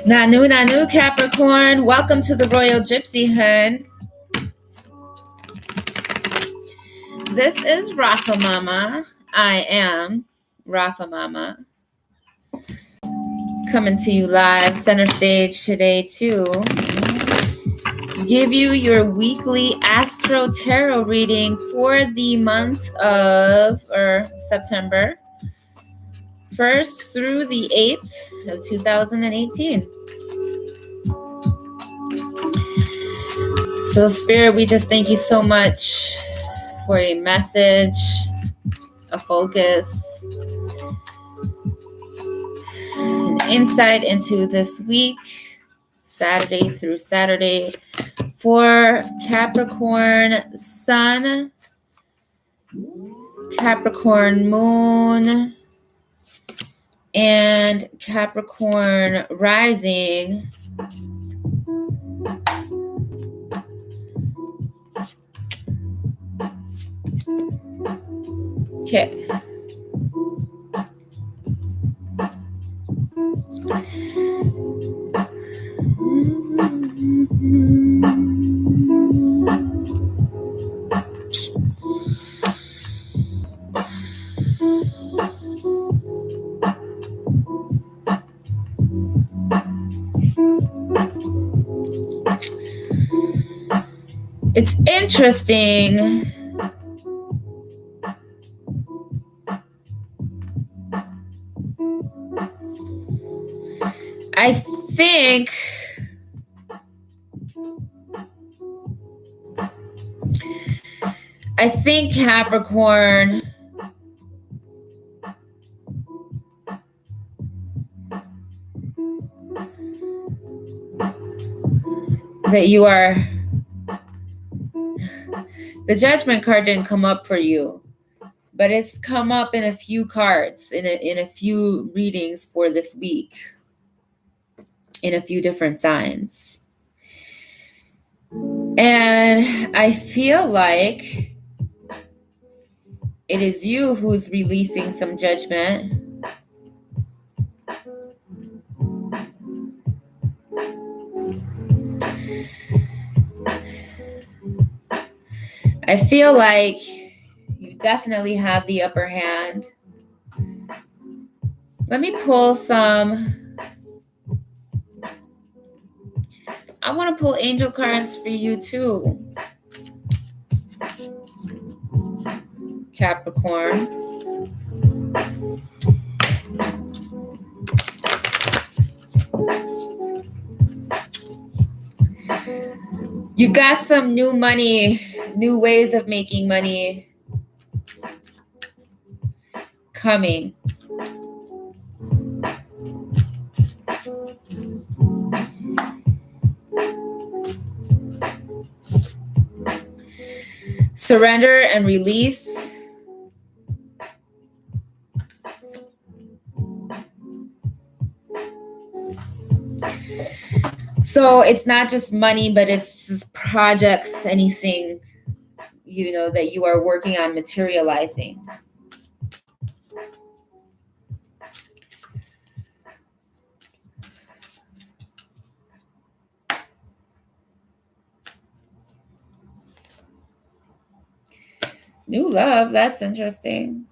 Nanu Capricorn, welcome to the Royal Gypsyhoodme. This is Rafamama. I am Rafamama. Coming to you live, center stage today to give you your weekly Astro-Tarot reading for the month of September 1st through the 8th of 2018. So Spirit, we just thank you so much for a message, a focus, an insight into this week, Saturday through Saturday, for Capricorn Sun, Capricorn Moon, and Capricorn Rising. Okay. It's interesting. I think Capricorn that you are, the Judgment card didn't come up for you, but it's come up in a few cards, in a few readings for this week, in a few different signs. And I feel like it is you who's releasing some judgment. I feel like you definitely have the upper hand. Let me pull some. I want to pull angel cards for you too, Capricorn. You've got some new money, new ways of making money coming. Surrender and release. So it's not just money, but it's just projects, anything, that you are working on materializing. New love, that's interesting.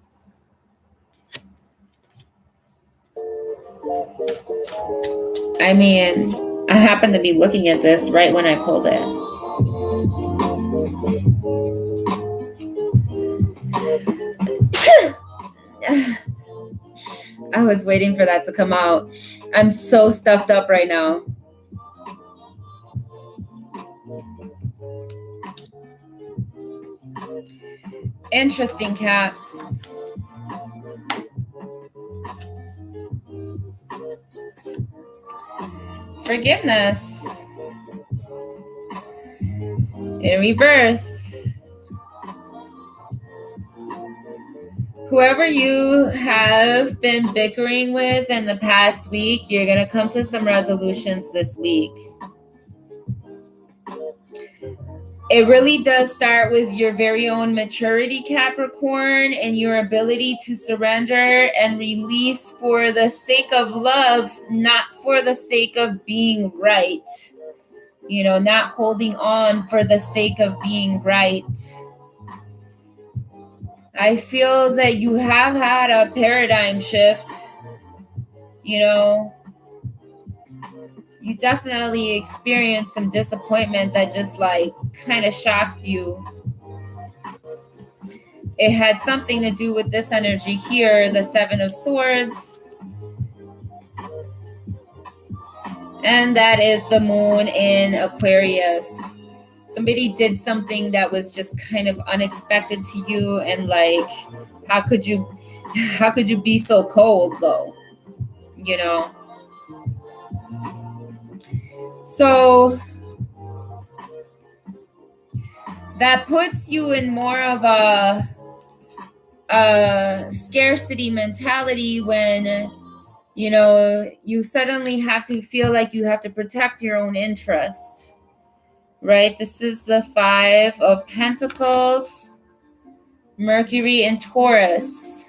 I mean, I happen to be looking at this right when I pulled it. I was waiting for that to come out. I'm so stuffed up right now. Interesting, Cap. Forgiveness. In reverse. Whoever you have been bickering with in the past week, you're going to come to some resolutions this week. It really does start with your very own maturity, Capricorn, and your ability to surrender and release for the sake of love, not for the sake of being right. You know, not holding on for the sake of being right. I feel that you have had a paradigm shift. You know, you definitely experienced some disappointment that just like kind of shocked you. It had something to do with this energy here, the Seven of Swords. And that is the moon in Aquarius. Somebody did something that was just kind of unexpected to you, and like, how could you be so cold though? You know? So that puts you in more of a scarcity mentality when, you know, you suddenly have to feel like you have to protect your own interest, right? This is the Five of Pentacles, Mercury and Taurus.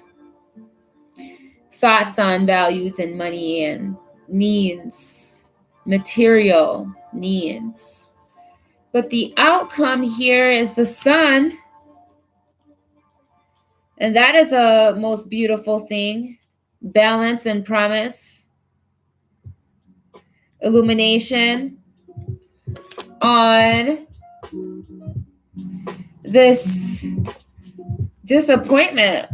Thoughts on values and money and needs, material needs. But the outcome here is the Sun. And that is a most beautiful thing. Balance and promise. Illumination on this disappointment.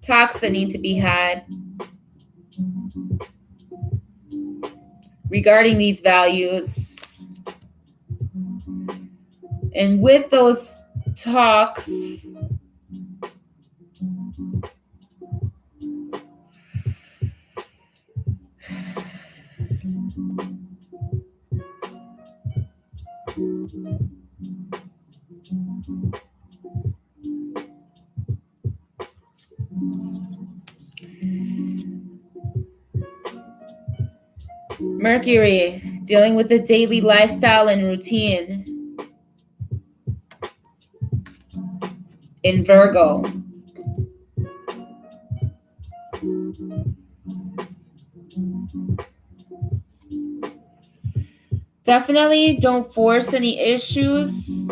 Talks that need to be had regarding these values. And with those talks, Mercury, dealing with the daily lifestyle and routine. In Virgo. Definitely don't force any issues.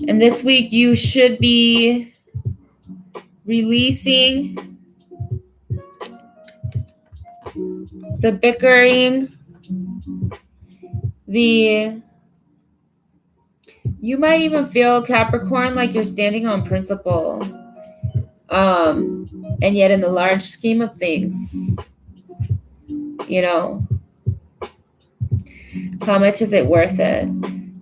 And this week you should be releasing the bickering, you might even feel, Capricorn, like you're standing on principle. And yet in the large scheme of things, you know, how much is it worth it?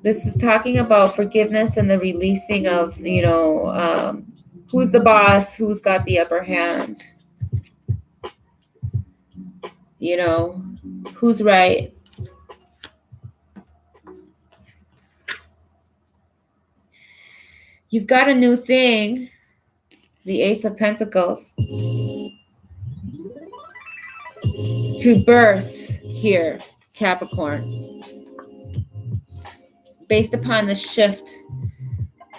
This is talking about forgiveness and the releasing of, you know, who's the boss, who's got the upper hand, you know, who's right. You've got a new thing, the Ace of Pentacles, to birth here, Capricorn, based upon the shift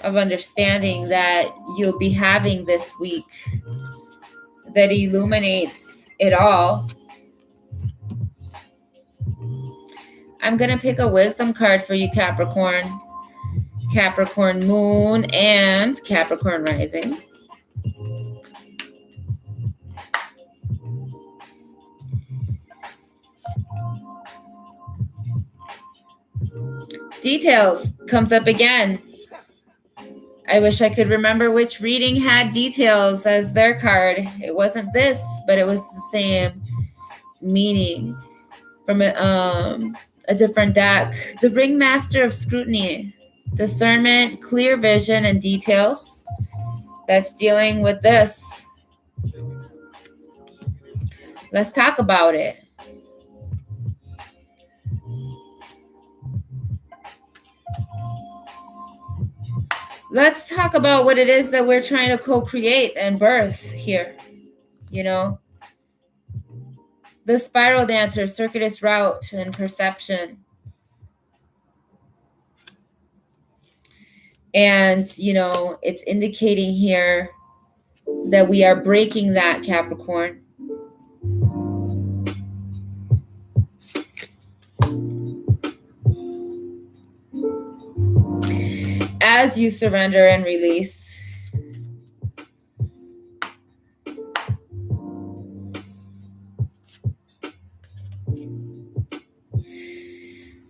of understanding that you'll be having this week that illuminates it all. I'm going to pick a wisdom card for you, Capricorn. Capricorn moon and Capricorn rising. Details comes up again. I wish I could remember which reading had details as their card. It wasn't this, but it was the same meaning from a different deck. The Ringmaster of Scrutiny. Discernment, clear vision, and details. That's dealing with this. Let's talk about it. Let's talk about what it is that we're trying to co-create and birth here. You know, the spiral dancer, circuitous route, and perception. And, you know, it's indicating here that we are breaking that, Capricorn. As you surrender and release.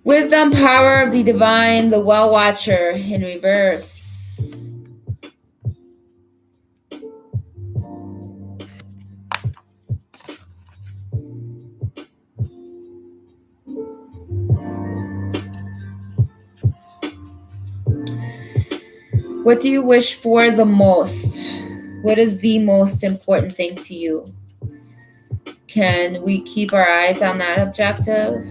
Wisdom, power of the divine, the well watcher in reverse. What do you wish for the most? What is the most important thing to you? Can we keep our eyes on that objective?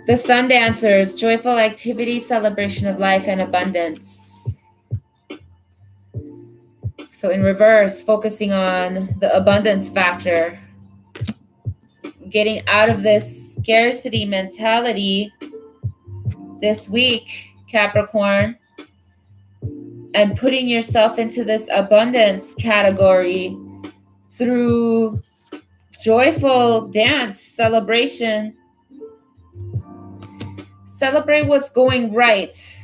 The Sun Dancers, joyful activity, celebration of life and abundance. So in reverse, focusing on the abundance factor, getting out of this scarcity mentality this week, Capricorn, and putting yourself into this abundance category through joyful dance, celebration. Celebrate what's going right.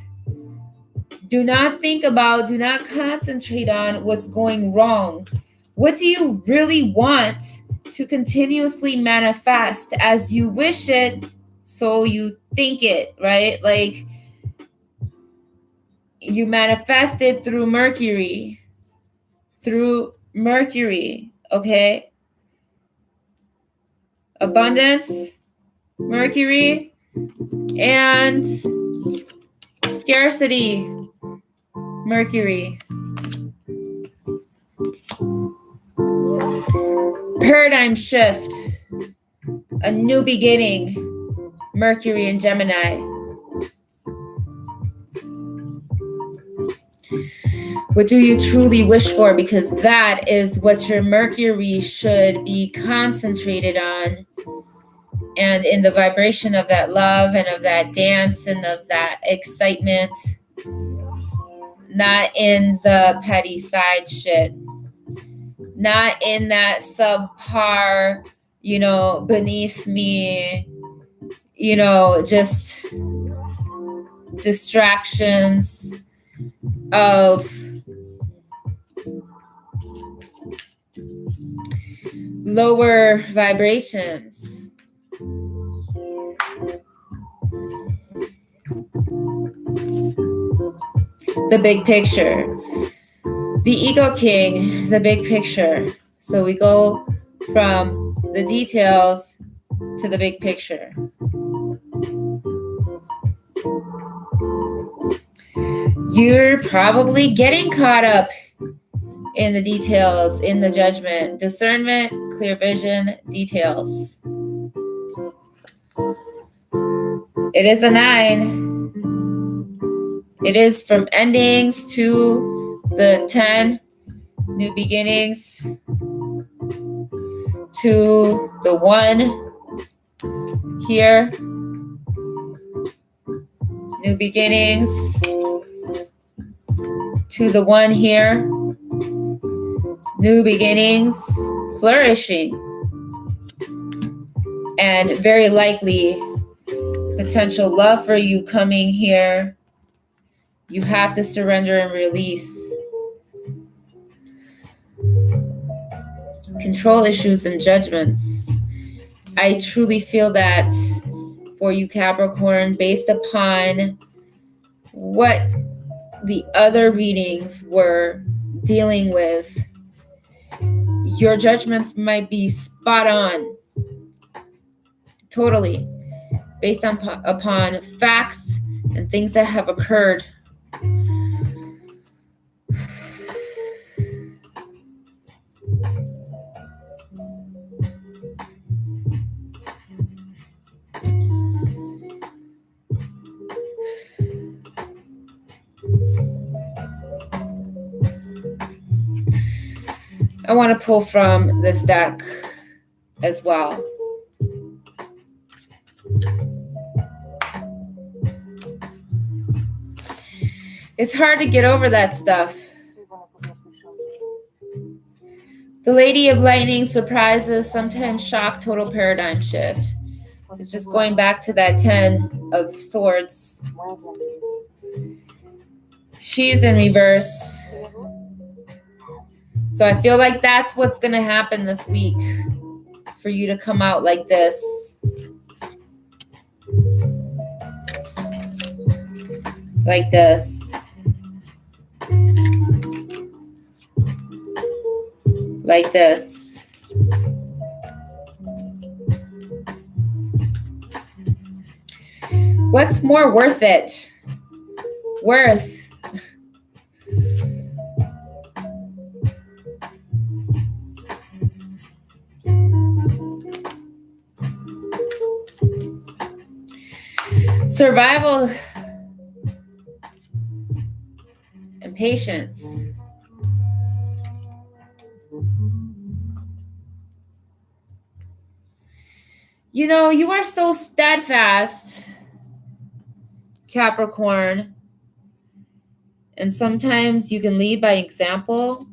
Do not concentrate on what's going wrong. What do you really want to continuously manifest as you wish it, so you think it, right? Like you manifest it through Mercury. Okay? Abundance, Mercury, and scarcity, Mercury. Paradigm shift, a new beginning, Mercury and Gemini. What do you truly wish for? Because that is what your Mercury should be concentrated on. And in the vibration of that love and of that dance and of that excitement, not in the petty side shit, not in that subpar, beneath me, just distractions of lower vibrations. The big picture. The Ego King, the big picture. So we go from the details to the big picture. You're probably getting caught up in the details, in the judgment, discernment, clear vision, details. It is a 9. It is from endings to the 10, new beginnings, to the 1 here, new beginnings, to the 1 here, new beginnings, flourishing, and very likely potential love for you coming here. You have to surrender and release. Control issues and judgments. I truly feel that for you, Capricorn, based upon what the other readings were dealing with. Your judgments might be spot on. Totally. Based upon facts and things that have occurred. I want to pull from this deck as well. It's hard to get over that stuff. The Lady of Lightning, surprises, sometimes shock, total paradigm shift. It's just going back to that 10 of Swords. She's in reverse. So I feel like that's what's going to happen this week for you to come out like this. Like this. Like this. What's more worth it? Worth. Survival and patience. You know, you are so steadfast, Capricorn, and sometimes you can lead by example.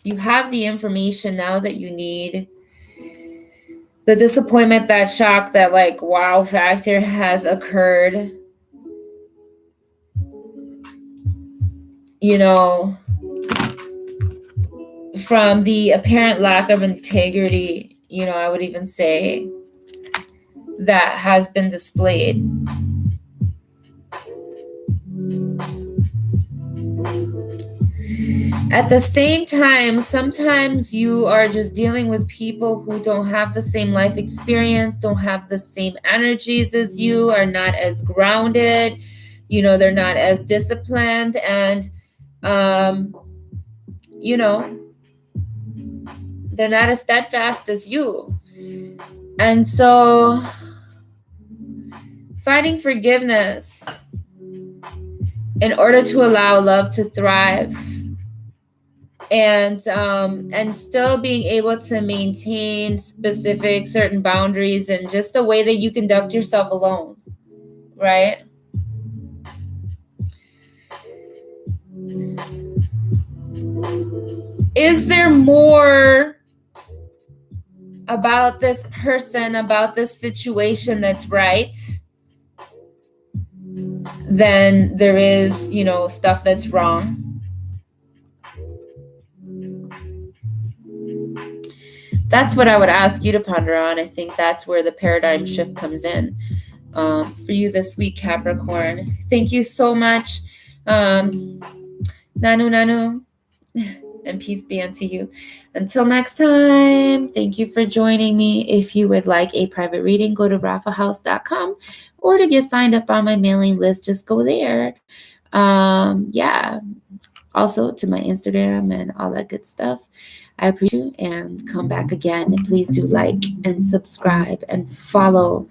You have the information now that you need. The disappointment, that shock, that like wow factor has occurred. You know, from the apparent lack of integrity, you know, I would even say, that has been displayed. At the same time, sometimes you are just dealing with people who don't have the same life experience, don't have the same energies as you, are not as grounded, you know, they're not as disciplined, and, you know, they're not as steadfast as you. And so, finding forgiveness in order to allow love to thrive, and still being able to maintain specific certain boundaries and just the way that you conduct yourself alone, right? Is there more about this person, about this situation that's right, than there is, you know, stuff that's wrong? That's what I would ask you to ponder on. I think that's where the paradigm shift comes in for you this week, Capricorn. Thank you so much. Nanu, nanu. And peace be unto you. Until next time, thank you for joining me. If you would like a private reading, go to rafahouse.com, or to get signed up on my mailing list, just go there. Yeah. Also to my Instagram and all that good stuff. I appreciate you, and come back again. And please do like and subscribe and follow,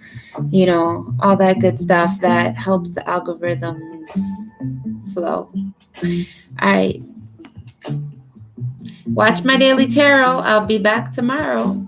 you know, all that good stuff that helps the algorithms flow. All right. Watch my daily tarot. I'll be back tomorrow.